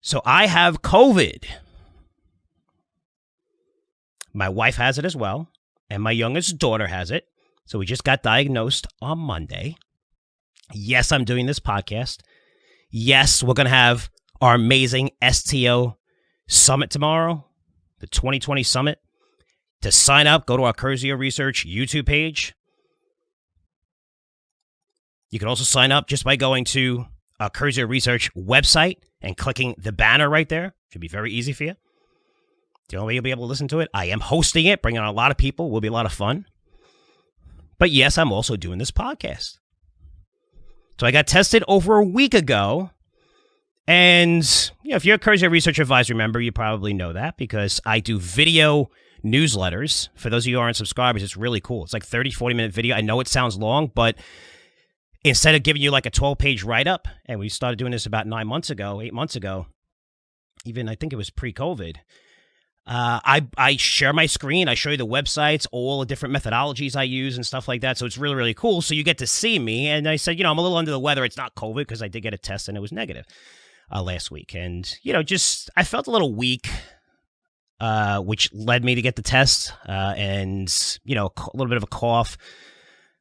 So I have COVID. My wife has it as well, and my youngest daughter has it. So we just got diagnosed on Monday. Yes, I'm doing this podcast. Yes, we're going to have our amazing STO summit tomorrow, the 2020 summit. To sign up, go to our Curzio Research YouTube page. You can also sign up just by going to our Curzio Research website and clicking the banner right there. Should be very easy for you. The only way you'll be able to listen to it. I am hosting it, bringing on a lot of people. Will be a lot of fun. But yes, I'm also doing this podcast. So I got tested over a week ago. And if you're a Curzio Research Advisory member, you probably know that because I do video newsletters. For those of you who aren't subscribers, it's really cool. It's like 30, 40-minute video. I know it sounds long, but instead of giving you like a 12-page write-up, and we started doing this about 8 months ago, even I think it was pre-COVID, I share my screen. I show you the websites, all the different methodologies I use and stuff like that. So it's really, really cool. So you get to see me. And I said, I'm a little under the weather. It's not COVID because I did get a test and it was negative last week. And, I felt a little weak, which led me to get the test and, a little bit of a cough.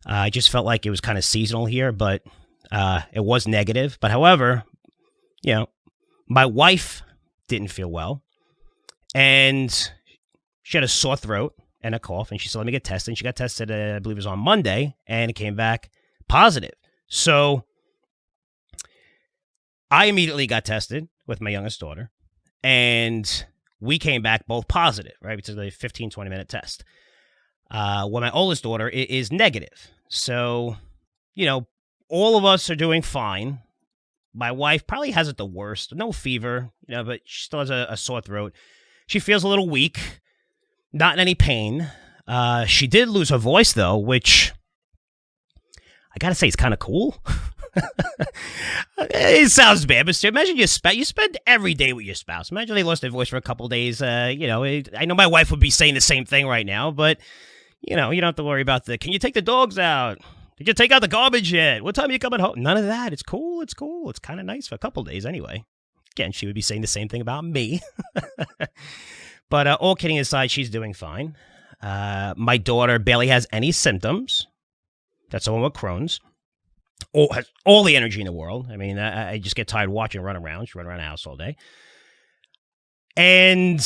I just felt like it was kind of seasonal here, but it was negative. But however, my wife didn't feel well. And she had a sore throat and a cough, and she said, let me get tested. And she got tested, I believe it was on Monday, and it came back positive. So I immediately got tested with my youngest daughter, and we came back both positive, right? It's a 15, 20-minute test. Well, my oldest daughter is negative. So, all of us are doing fine. My wife probably has it the worst. No fever, but she still has a sore throat. She feels a little weak, not in any pain. She did lose her voice, though, which I got to say is kind of cool. It sounds bad, but imagine you spend every day with your spouse. Imagine they lost their voice for a couple of days. I know my wife would be saying the same thing right now, but, you don't have to worry about can you take the dogs out? Did you take out the garbage yet? What time are you coming home? None of that. It's cool. It's cool. It's kind of nice for a couple of days anyway. Again, she would be saying the same thing about me. But all kidding aside, she's doing fine. My daughter barely has any symptoms. That's the one with Crohn's. Has all the energy in the world. I mean, I just get tired watching her run around. She runs around the house all day. And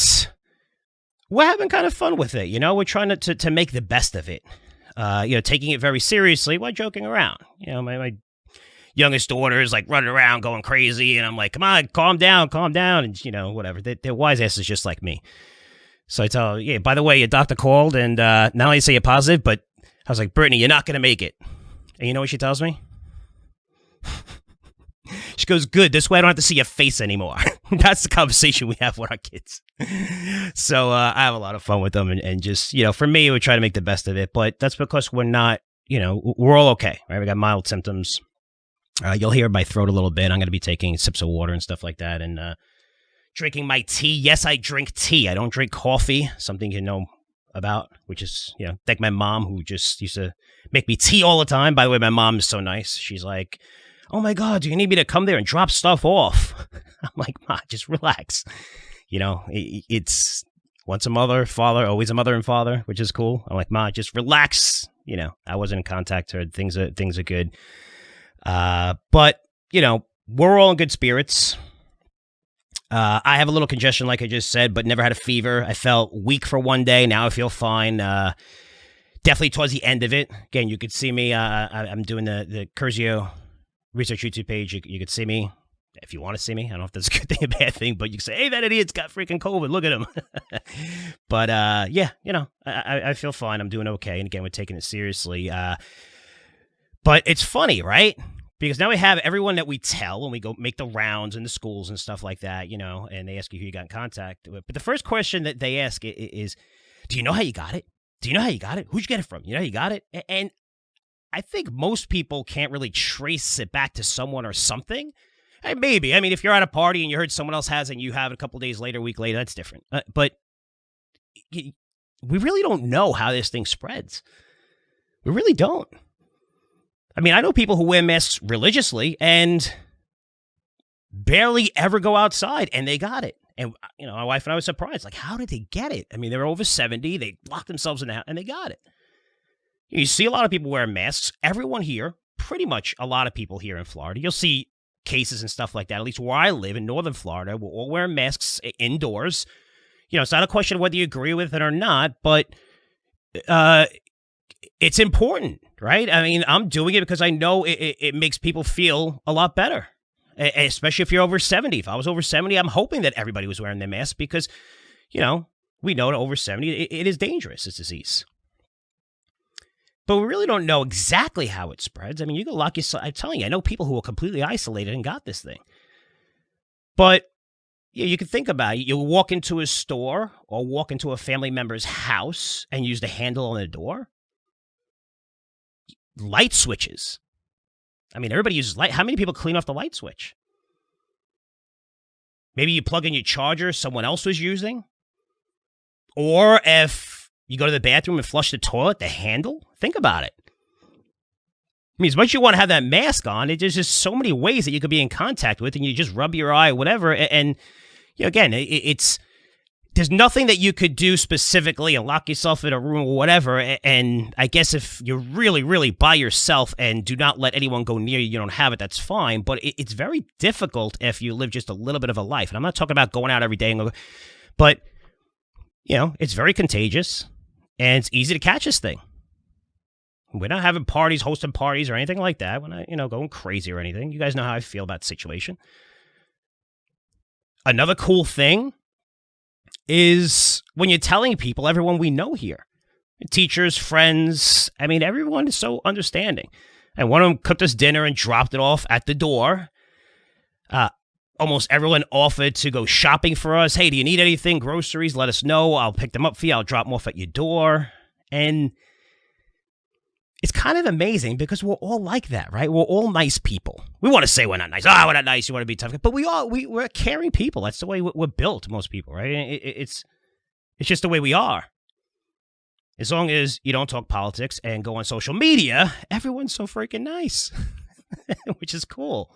we're having kind of fun with it. We're trying to make the best of it. Taking it very seriously while joking around. My youngest daughter is like running around going crazy, and I'm like, come on, calm down, and whatever. Their wise ass is just like me. So I tell her, yeah, by the way, your doctor called, and not only say you're positive, but I was like, Brittany, you're not going to make it. And you know what she tells me? She goes, good, this way I don't have to see your face anymore. That's the conversation we have with our kids. So I have a lot of fun with them, and just, for me, we try to make the best of it, but that's because we're not, we're all okay, right? We got mild symptoms. You'll hear my throat a little bit. I'm going to be taking sips of water and stuff like that, and drinking my tea. Yes, I drink tea. I don't drink coffee, something you know about, which is, thank my mom, who just used to make me tea all the time. By the way, my mom is so nice. She's like, oh my God, do you need me to come there and drop stuff off? I'm like, Ma, just relax. It's once a mother, father, always a mother and father, which is cool. I'm like, Ma, just relax. I wasn't in contact with her. Things are good. But, we're all in good spirits. I have a little congestion, like I just said, but never had a fever. I felt weak for one day. Now I feel fine. Definitely towards the end of it. Again, you could see me. I'm doing the Curzio Research YouTube page. You could see me if you want to see me. I don't know if that's a good thing or a bad thing, but you can say, hey, that idiot's got freaking COVID. Look at him. But, yeah, I feel fine. I'm doing okay. And again, we're taking it seriously. But it's funny, right? Because now we have everyone that we tell when we go make the rounds in the schools and stuff like that, and they ask you who you got in contact with. But the first question that they ask is, do you know how you got it? Do you know how you got it? Who'd you get it from? You know how you got it? And I think most people can't really trace it back to someone or something. And maybe. I mean, if you're at a party and you heard someone else has it and you have it a couple days later, a week later, that's different. But we really don't know how this thing spreads. We really don't. I mean, I know people who wear masks religiously, and barely ever go outside, and they got it. And, my wife and I were surprised. Like, how did they get it? I mean, they were over 70. They locked themselves in the house, and they got it. You see a lot of people wearing masks. Everyone here, pretty much a lot of people here in Florida, you'll see cases and stuff like that. At least where I live in northern Florida, we're all wearing masks indoors. It's not a question of whether you agree with it or not, but it's important, right? I mean, I'm doing it because I know it makes people feel a lot better, especially if you're over 70. If I was over 70, I'm hoping that everybody was wearing their mask because, we know that over 70, it is dangerous, this disease. But we really don't know exactly how it spreads. I mean, you can lock yourself. I'm telling you, I know people who are completely isolated and got this thing. But you can think about it. You'll walk into a store or walk into a family member's house and use the handle on the door. Light switches. I mean, everybody uses light. How many people clean off the light switch? Maybe you plug in your charger someone else was using. Or if you go to the bathroom and flush the toilet, the handle. Think about it. I mean, as much as you want to have that mask on, there's just so many ways that you could be in contact with, and you just rub your eye or whatever. And again, there's nothing that you could do specifically and lock yourself in a room or whatever. And I guess if you're really, really by yourself and do not let anyone go near you, you don't have it, that's fine. But it's very difficult if you live just a little bit of a life. And I'm not talking about going out every day, but it's very contagious. And it's easy to catch this thing. We're not having parties, hosting parties or anything like that. We're not, going crazy or anything. You guys know how I feel about the situation. Another cool thing is when you're telling people, everyone we know here, teachers, friends, I mean, everyone is so understanding. And one of them cooked us dinner and dropped it off at the door. Almost everyone offered to go shopping for us. Hey, do you need anything? Groceries? Let us know. I'll pick them up for you. I'll drop them off at your door. And it's kind of amazing because we're all like that, right? We're all nice people. We want to say we're not nice. We're not nice. You want to be tough. But we're caring people. That's the way we're built, most people, right? It's just the way we are. As long as you don't talk politics and go on social media, everyone's so freaking nice, which is cool.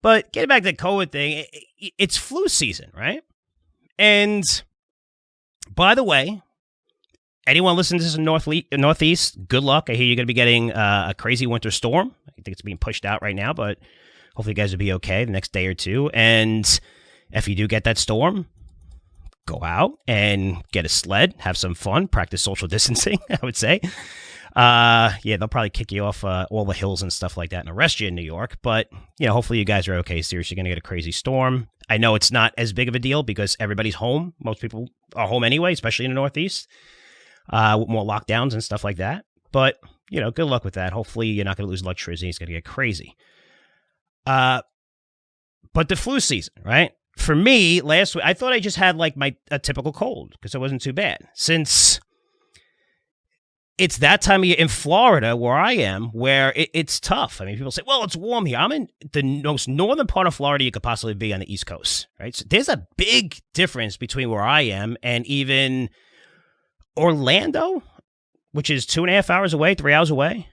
But getting back to the COVID thing, it's flu season, right? And by the way, anyone listening to this in Northeast, good luck. I hear you're going to be getting a crazy winter storm. I think it's being pushed out right now, but hopefully you guys will be okay the next day or two. And if you do get that storm, go out and get a sled, have some fun, practice social distancing, I would say. They'll probably kick you off all the hills and stuff like that and arrest you in New York. But, hopefully you guys are okay. Seriously, you're going to get a crazy storm. I know it's not as big of a deal because everybody's home. Most people are home anyway, especially in the Northeast, with more lockdowns and stuff like that. But, good luck with that. Hopefully you're not going to lose electricity. It's going to get crazy. But the flu season, right? For me, last week, I thought I just had like a typical cold because it wasn't too bad. Since it's that time of year in Florida where I am, where it's tough. I mean, people say, well, it's warm here. I'm in the most northern part of Florida you could possibly be on the East Coast, right? So there's a big difference between where I am and even Orlando, which is 2.5 hours away, 3 hours away.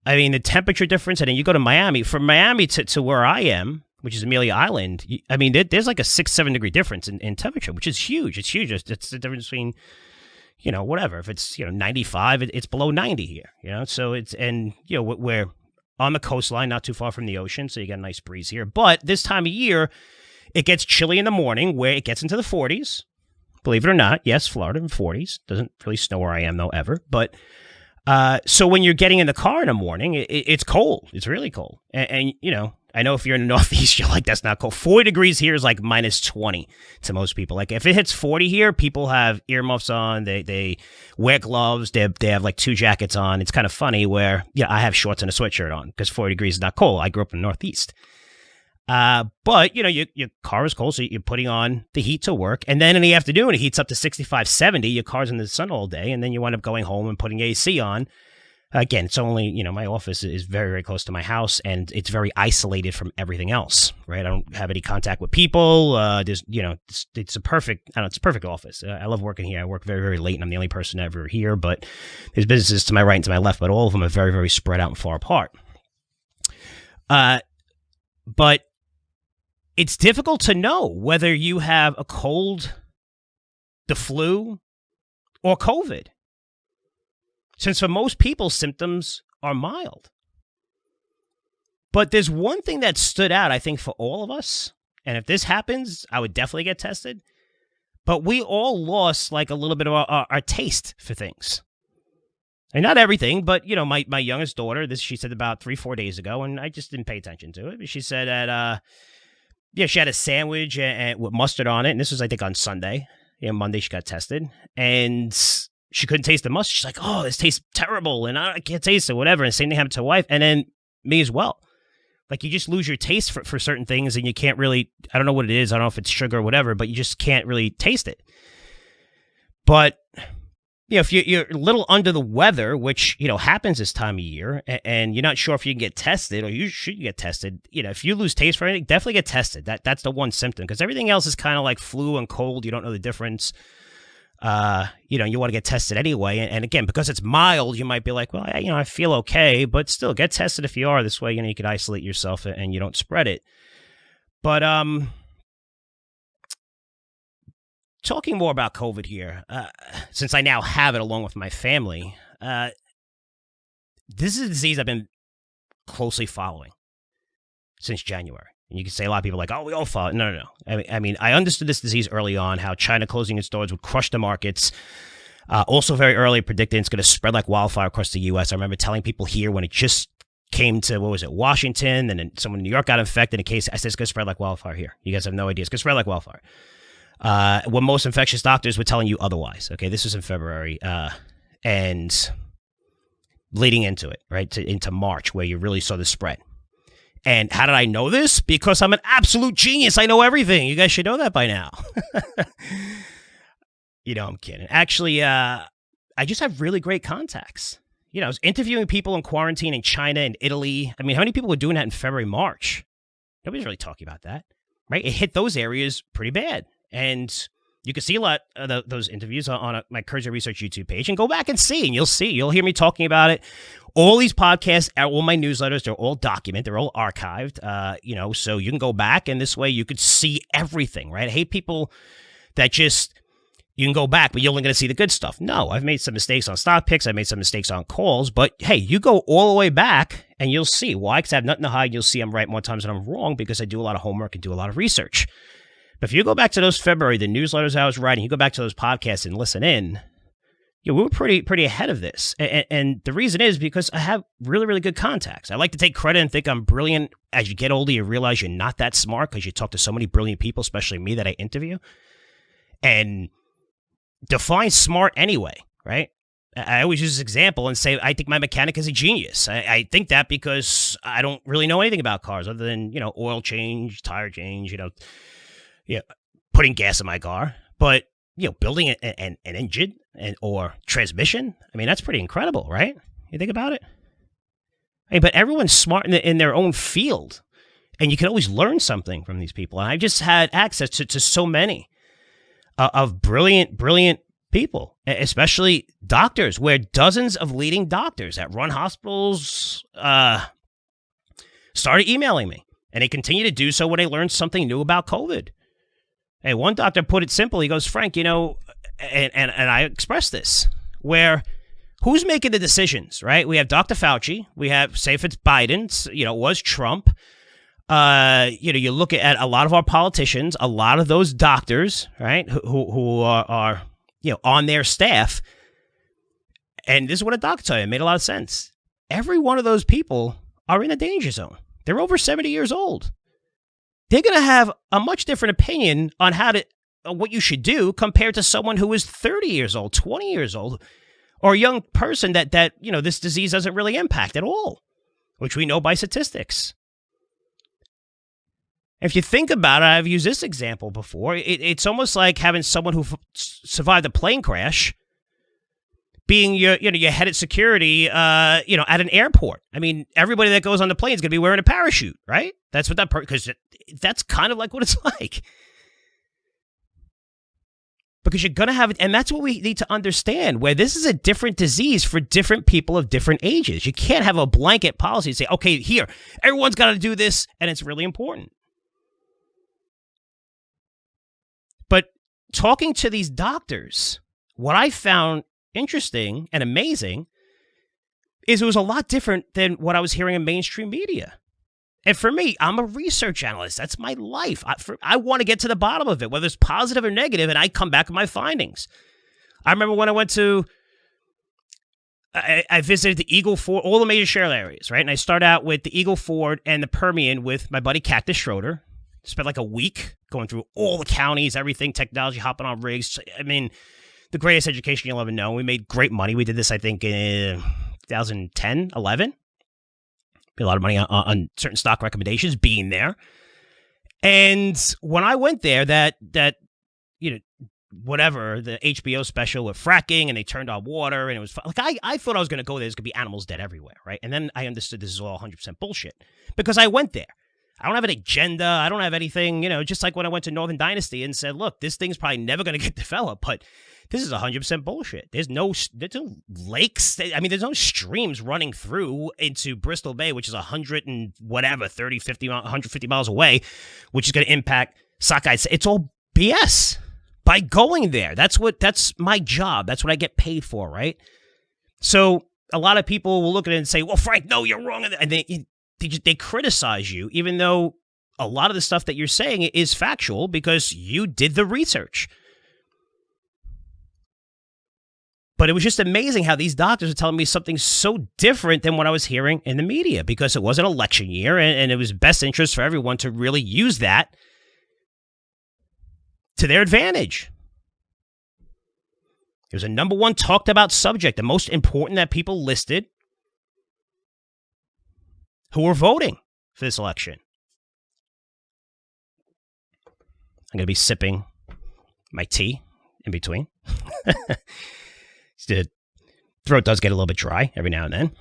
I mean, the temperature difference, and then you go to Miami. From Miami to where I am, which is Amelia Island, I mean, there's like a 6-7 degree difference in temperature, which is huge. It's huge. It's the difference between, whatever. If it's, 95, it's below 90 here, So it's, and, we're on the coastline, not too far from the ocean, so you get a nice breeze here. But this time of year, it gets chilly in the morning where it gets into the 40s. Believe it or not, yes, Florida in 40s. Doesn't really snow where I am, though, ever. But so when you're getting in the car in the morning, it's cold. It's really cold. And I know if you're in the Northeast, you're like, that's not cold. 40 degrees here is like minus 20 to most people. Like if it hits 40 here, people have earmuffs on. They wear gloves. They have like 2 jackets on. It's kind of funny where, I have shorts and a sweatshirt on because 40 degrees is not cold. I grew up in the Northeast. But, your car is cold, so you're putting on the heat to work. And then in the afternoon, it heats up to 65, 70. Your car's in the sun all day, and then you wind up going home and putting AC on. Again, it's only, my office is very, very close to my house, and it's very isolated from everything else, right? I don't have any contact with people. There's, it's a perfect, it's a perfect office. I love working here. I work very, very late, and I'm the only person ever here, but there's businesses to my right and to my left, but all of them are very, very spread out and far apart. But it's difficult to know whether you have a cold, the flu, or COVID, since for most people, symptoms are mild. But there's one thing that stood out, I think, for all of us. And if this happens, I would definitely get tested. But we all lost like a little bit of our taste for things. And not everything, but, you know, my youngest daughter, this she said about 3-4 days ago, and I just didn't pay attention to it. But she said that, she had a sandwich and with mustard on it. And this was, I think, on Sunday. Monday she got tested. And she couldn't taste the mustard. She's like, oh, this tastes terrible. And I can't taste it, whatever. And same thing happened to her wife. And then me as well. Like, you just lose your taste for certain things, and you can't really, I don't know what it is. I don't know if it's sugar or whatever, but you just can't really taste it. But, you know, if you're a little under the weather, which, you know, happens this time of year, and you're not sure if you can get tested or you should get tested, you know, if you lose taste for anything, definitely get tested. That's the one symptom, because everything else is kind of like flu and cold. You don't know the difference. You know, you want to get tested anyway. And again, because it's mild, you might be like, well, I feel okay, but still get tested if you are. This way, you know, you can isolate yourself and you don't spread it. But, talking more about COVID here, since I now have it along with my family, this is a disease I've been closely following since January. And you can say a lot of people are like, oh, we all follow it. No. I mean, I understood this disease early on, how China closing its doors would crush the markets. Also very early predicted it's going to spread like wildfire across the U.S. I remember telling people here when it just came to, Washington, and then someone in New York got infected. In case I said it's going to spread like wildfire here. You guys have no idea. It's going to spread like wildfire. When most infectious doctors were telling you otherwise. Okay, this was in February, and leading into it, right, into March, where you really saw the spread. And how did I know this? Because I'm an absolute genius. I know everything. You guys should know that by now. You know, I'm kidding. Actually, I just have really great contacts. You know, I was interviewing people in quarantine in China and Italy. I mean, how many people were doing that in February, March? Nobody's really talking about that, right? It hit those areas pretty bad. And you can see a lot of those interviews on my Curzio Research YouTube page, and go back and see, and you'll hear me talking about it. All these podcasts, all my newsletters, they're all documented, they're all archived, you know, so you can go back, and this way you could see everything, right? I hate people that just, you can go back, but you're only going to see the good stuff. No, I've made some mistakes on stock picks, I made some mistakes on calls, but hey, you go all the way back, and you'll see why, because I have nothing to hide. You'll see I'm right more times than I'm wrong, because I do a lot of homework and do a lot of research. But if you go back to those February, the newsletters I was writing, you go back to those podcasts and listen in, we were pretty ahead of this. And the reason is because I have really, really good contacts. I like to take credit and think I'm brilliant. As you get older, you realize you're not that smart because you talk to so many brilliant people, especially me, that I interview. And define smart anyway, right? I always use this example and say, I think my mechanic is a genius. I think that because I don't really know anything about cars other than, you know, oil change, tire change, you know, putting gas in my car. But, you know, building an engine or transmission, I mean, that's pretty incredible, right? You think about it? Hey, but everyone's smart in their own field, and you can always learn something from these people. And I've just had access to so many of brilliant people, especially doctors, where dozens of leading doctors that run hospitals started emailing me, and they continue to do so when they learn something new about COVID. Hey, one doctor put it simple. He goes, Frank, you know, and I expressed this, where who's making the decisions, right? We have Dr. Fauci. We have, say if it's Biden, you know, it was Trump. You know, you look at a lot of our politicians, a lot of those doctors, right, who are you know, on their staff. And this is what a doctor told you. It made a lot of sense. Every one of those people are in a danger zone. They're over 70 years old. They're going to have a much different opinion on what you should do compared to someone who is 30 years old, 20 years old, or a young person that you know, this disease doesn't really impact at all, which we know by statistics. If you think about it, I've used this example before. It's almost like having someone who survived a plane crash being your head at security, at an airport. I mean, everybody that goes on the plane is going to be wearing a parachute, right? That's what because that's kind of like what it's like. Because you're going to have it, and that's what we need to understand, where this is a different disease for different people of different ages. You can't have a blanket policy and say, okay, here, everyone's got to do this, and it's really important. talking to these doctors, what I found interesting and amazing is it was a lot different than what I was hearing in mainstream media. And for me, I'm a research analyst. That's my life. I want to get to the bottom of it, whether it's positive or negative, and I come back with my findings. I remember when I went to, I visited the Eagle Ford, all the major shale areas, right? And I start out with the Eagle Ford and the Permian with my buddy Cactus Schroeder. Spent like a week going through all the counties, everything, technology, hopping on rigs. I mean, the greatest education you'll ever know. We made great money. We did this, I think, in 2010, 11. A lot of money on certain stock recommendations being there. And when I went there, that whatever, the HBO special with fracking, and they turned on water, and it was like, I thought I was going to go there. There's going to be animals dead everywhere, right? And then I understood this is all 100% bullshit because I went there. I don't have an agenda. I don't have anything, just like when I went to Northern Dynasty and said, look, this thing's probably never going to get developed, but this is 100% bullshit. There's no lakes. I mean, there's no streams running through into Bristol Bay, which is 100 and whatever, 30, 50, 150 miles away, which is going to impact sockeye. It's all BS. By going there, that's my job. That's what I get paid for, right? So a lot of people will look at it and say, well, Frank, no, you're wrong. And they criticize you, even though a lot of the stuff that you're saying is factual because you did the research. But it was just amazing how these doctors are telling me something so different than what I was hearing in the media because it was an election year and it was best interest for everyone to really use that to their advantage. It was a number one talked about subject, the most important that people listed who were voting for this election. I'm going to be sipping my tea in between. The throat does get a little bit dry every now and then.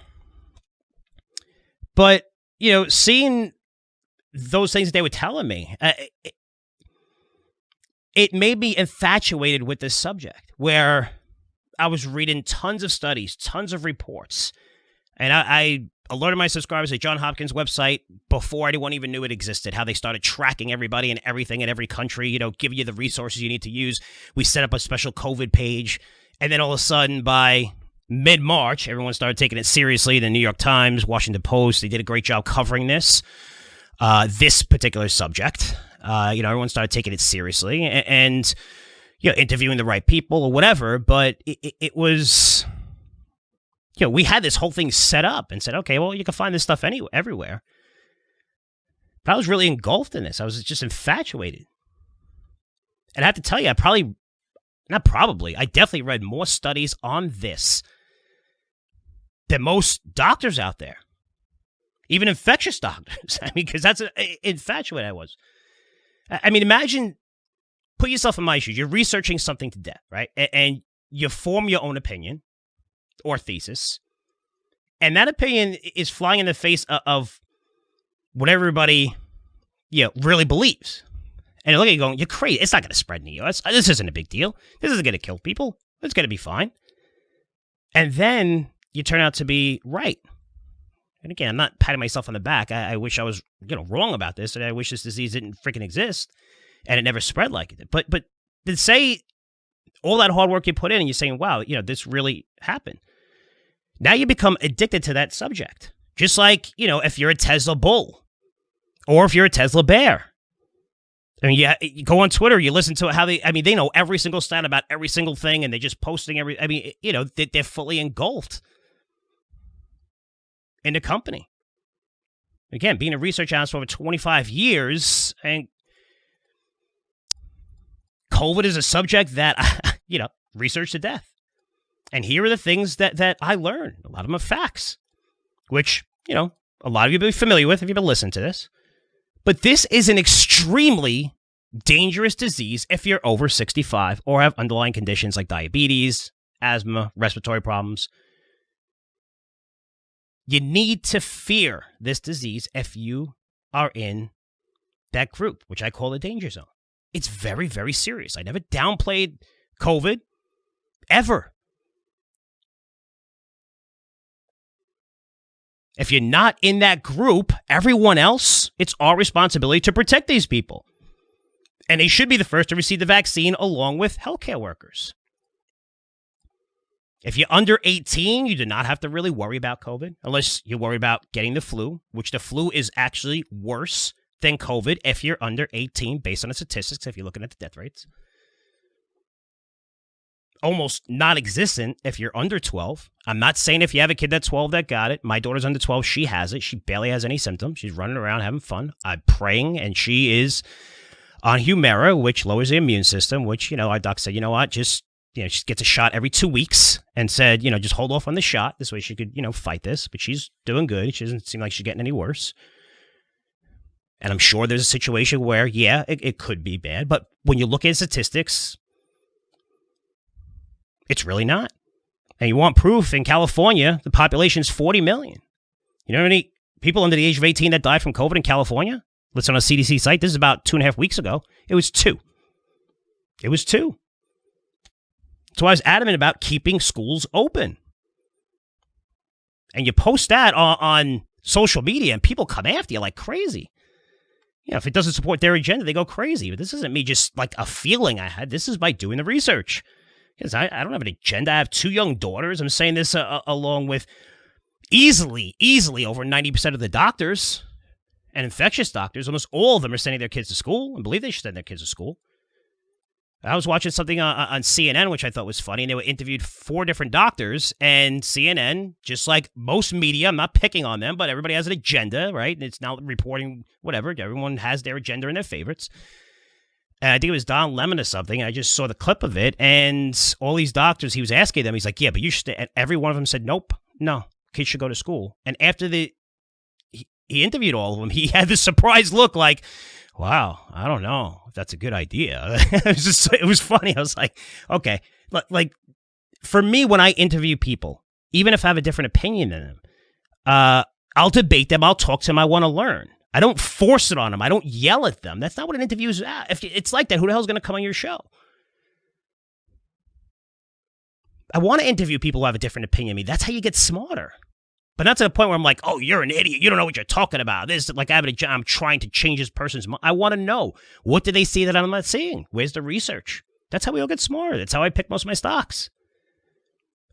But, seeing those things that they were telling me, it made me infatuated with this subject where I was reading tons of studies, tons of reports. And I alerted my subscribers at John Hopkins' website before anyone even knew it existed, how they started tracking everybody and everything in every country, giving you the resources you need to use. We set up a special COVID page. And then all of a sudden, by mid-March, everyone started taking it seriously. The New York Times, Washington Post, they did a great job covering this particular subject. Everyone started taking it seriously and interviewing the right people or whatever. But it was, we had this whole thing set up and said, okay, well, you can find this stuff everywhere. But I was really engulfed in this. I was just infatuated. And I have to tell you, I definitely read more studies on this than most doctors out there. Even infectious doctors. I mean, because that's infatuated I was. I mean, imagine, put yourself in my shoes. You're researching something to death, right? And you form your own opinion or thesis. And that opinion is flying in the face of what everybody, really believes. And look at you going, you're crazy. It's not going to spread in the U.S. This isn't a big deal. This isn't going to kill people. It's going to be fine. And then you turn out to be right. And again, I'm not patting myself on the back. I wish I was wrong about this, and I wish this disease didn't freaking exist and it never spread like it did. But to say all that hard work you put in and you're saying, wow, this really happened. Now you become addicted to that subject. Just like, if you're a Tesla bull or if you're a Tesla bear. I mean, you go on Twitter, you listen to how they know every single stat about every single thing, and they're just posting they're fully engulfed in the company. Again, being a research analyst for over 25 years, and COVID is a subject that, research to death. And here are the things that I learned. A lot of them are facts, which, a lot of you will be familiar with if you've been listening to this. But this is an extremely dangerous disease if you're over 65 or have underlying conditions like diabetes, asthma, respiratory problems. You need to fear this disease if you are in that group, which I call the danger zone. It's very, very serious. I never downplayed COVID, ever. If you're not in that group, everyone else, it's our responsibility to protect these people. And they should be the first to receive the vaccine along with healthcare workers. If you're under 18, you do not have to really worry about COVID unless you worry about getting the flu, which the flu is actually worse than COVID if you're under 18 based on the statistics, if you're looking at the death rates. Almost non-existent if you're under 12. I'm not saying if you have a kid that's 12 that got it. My daughter's under 12. She has it. She barely has any symptoms. She's running around having fun. I'm praying, and she is on Humira, which lowers the immune system, which, our doc said, you know what, just, she gets a shot every 2 weeks and said, just hold off on the shot. This way she could, fight this. But she's doing good. She doesn't seem like she's getting any worse. And I'm sure there's a situation where, it could be bad. But when you look at statistics, it's really not. And you want proof, in California, the population's 40 million. You know how many people under the age of 18 that died from COVID in California? Let's on a CDC site. This is about 2.5 weeks ago. It was 2. It was 2. So I was adamant about keeping schools open. And you post that on social media and people come after you like crazy. If it doesn't support their agenda, they go crazy. But this isn't me just like a feeling I had. This is by doing the research. Because I don't have an agenda. I have 2 young daughters. I'm saying this along with easily over 90% of the doctors and infectious doctors. Almost all of them are sending their kids to school and believe they should send their kids to school. I was watching something on CNN, which I thought was funny, and they were interviewed 4 different doctors, and CNN, just like most media, I'm not picking on them, but everybody has an agenda, right? And it's now reporting whatever. Everyone has their agenda and their favorites. And I think it was Don Lemon or something. I just saw the clip of it, and all these doctors, he was asking them, he's like, yeah, but you should, and every one of them said, nope, no, kids should go to school. And after he interviewed all of them, he had this surprised look like, wow, I don't know if that's a good idea. It was funny. I was like, okay. Like, for me, when I interview people, even if I have a different opinion than them, I'll debate them. I'll talk to them. I want to learn. I don't force it on them. I don't yell at them. That's not what an interview is. If it's like that, who the hell is going to come on your show? I want to interview people who have a different opinion than me. That's how you get smarter. But not to the point where I'm like, oh, you're an idiot. You don't know what you're talking about. This is like I'm trying to change this person's mind. I want to know, what do they see that I'm not seeing? Where's the research? That's how we all get smarter. That's how I pick most of my stocks.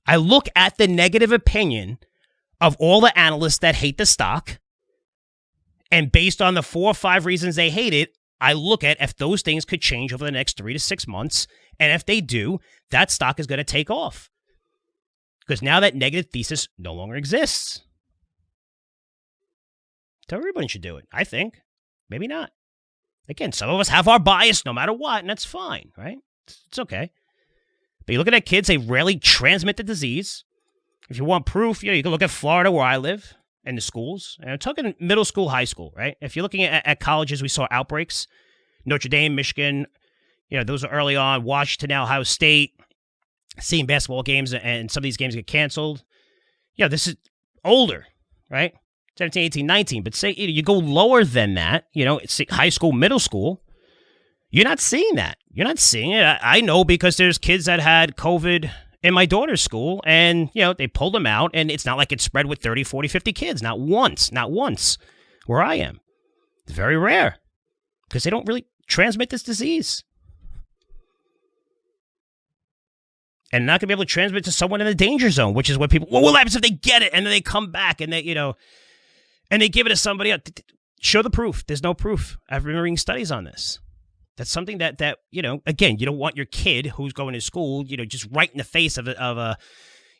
I look at the negative opinion of all the analysts that hate the stock. And based on the 4 or 5 reasons they hate it, I look at if those things could change over the next 3 to 6 months. And if they do, that stock is going to take off. Because now that negative thesis no longer exists. So everyone should do it, I think. Maybe not. Again, some of us have our bias no matter what, and that's fine, right? It's okay. But you look at that kids, they rarely transmit the disease. If you want proof, you can look at Florida where I live and the schools. And I'm talking middle school, high school, right? If you're looking at colleges, we saw outbreaks. Notre Dame, Michigan, those are early on. Washington, Ohio State. Seeing basketball games and some of these games get canceled. This is older, right? 17, 18, 19. But say you go lower than that, it's high school, middle school. You're not seeing that. You're not seeing it. I know because there's kids that had COVID in my daughter's school and, they pulled them out and it's not like it's spread with 30, 40, 50 kids. Not once where I am. It's very rare because they don't really transmit this disease. And not going to be able to transmit to someone in the danger zone, which is what people, what happens if they get it and then they come back and they, and they give it to somebody else? Show the proof. There's no proof. I've been reading studies on this. That's something that again, you don't want your kid who's going to school, just right in the face of a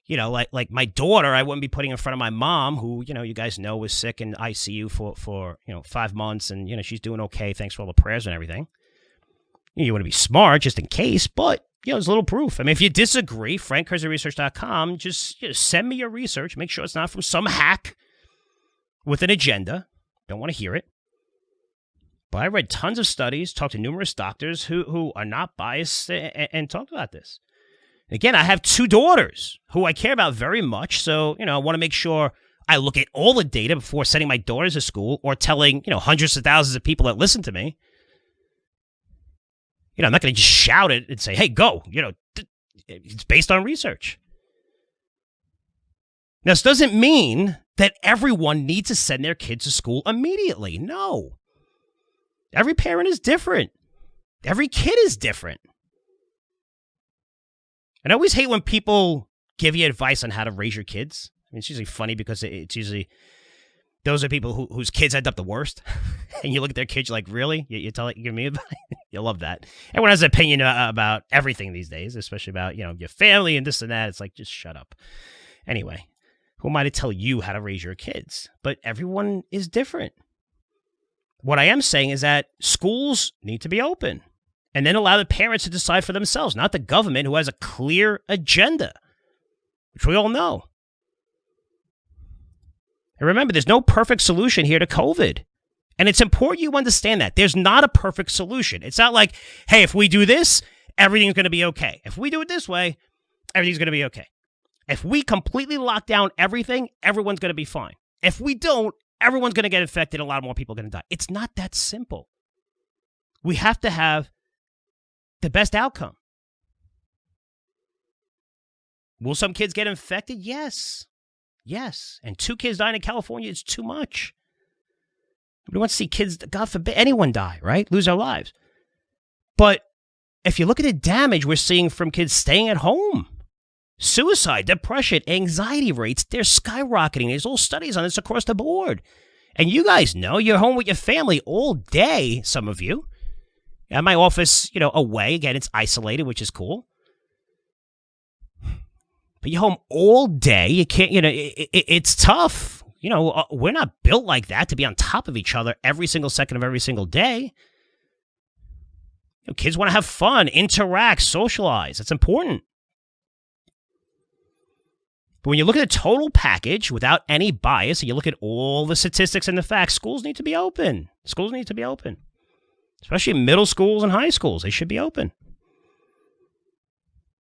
like my daughter, I wouldn't be putting in front of my mom who, you guys know was sick in ICU for 5 months and, she's doing okay. Thanks for all the prayers and everything. You want to be smart just in case, but there's a little proof. I mean, if you disagree, frankcurzioresearch.com, just send me your research. Make sure it's not from some hack with an agenda. Don't want to hear it. But I read tons of studies, talked to numerous doctors who are not biased and talked about this. Again, I have 2 daughters who I care about very much. So, I want to make sure I look at all the data before sending my daughters to school or telling, hundreds of thousands of people that listen to me. I'm not going to just shout it and say, hey, go. It's based on research. Now, this doesn't mean that everyone needs to send their kids to school immediately. No. Every parent is different. Every kid is different. And I always hate when people give you advice on how to raise your kids. I mean, it's usually funny because it's usually those are people whose kids end up the worst. And you look at their kids, you're like, really? You give me advice? You love that. Everyone has an opinion about everything these days, especially about, your family and this and that. It's like, just shut up. Anyway, who am I to tell you how to raise your kids? But everyone is different. What I am saying is that schools need to be open and then allow the parents to decide for themselves, not the government who has a clear agenda, which we all know. And remember, there's no perfect solution here to COVID. And it's important you understand that. There's not a perfect solution. It's not like, hey, if we do this, everything's going to be okay. If we do it this way, everything's going to be okay. If we completely lock down everything, everyone's going to be fine. If we don't, everyone's going to get infected. A lot more people are going to die. It's not that simple. We have to have the best outcome. Will some kids get infected? Yes. Yes. And 2 kids dying in California is too much. We want to see kids, God forbid, anyone die, right? Lose their lives. But if you look at the damage we're seeing from kids staying at home, suicide, depression, anxiety rates, they're skyrocketing. There's all studies on this across the board. And you guys know you're home with your family all day, some of you. At my office, away. Again, it's isolated, which is cool. But you're home all day. You can't, it's tough. We're not built like that to be on top of each other every single second of every single day. Kids want to have fun, interact, socialize. It's important. But when you look at the total package without any bias, and you look at all the statistics and the facts, schools need to be open. Schools need to be open. Especially middle schools and high schools. They should be open.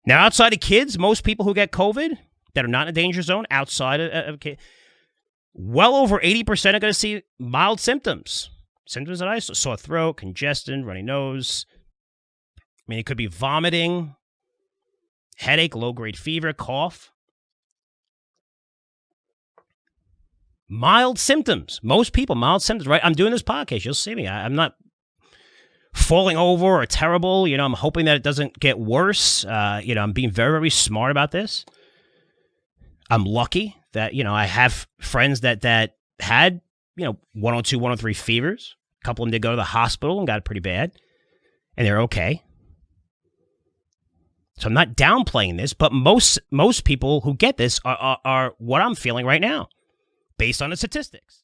Now, outside of kids, most people who get COVID that are not in a danger zone, outside of kids, well over 80% are going to see mild symptoms. Symptoms that I saw: sore throat, congestion, runny nose. I mean, it could be vomiting, headache, low-grade fever, cough. Mild symptoms. Most people, mild symptoms, right? I'm doing this podcast. You'll see me. I'm not falling over or terrible. I'm hoping that it doesn't get worse. I'm being very, very smart about this. I'm lucky that, I have friends that had, 102, 103 fevers. A couple of them did go to the hospital and got it pretty bad. And they're okay. So I'm not downplaying this, but most people who get this are what I'm feeling right now, based on the statistics.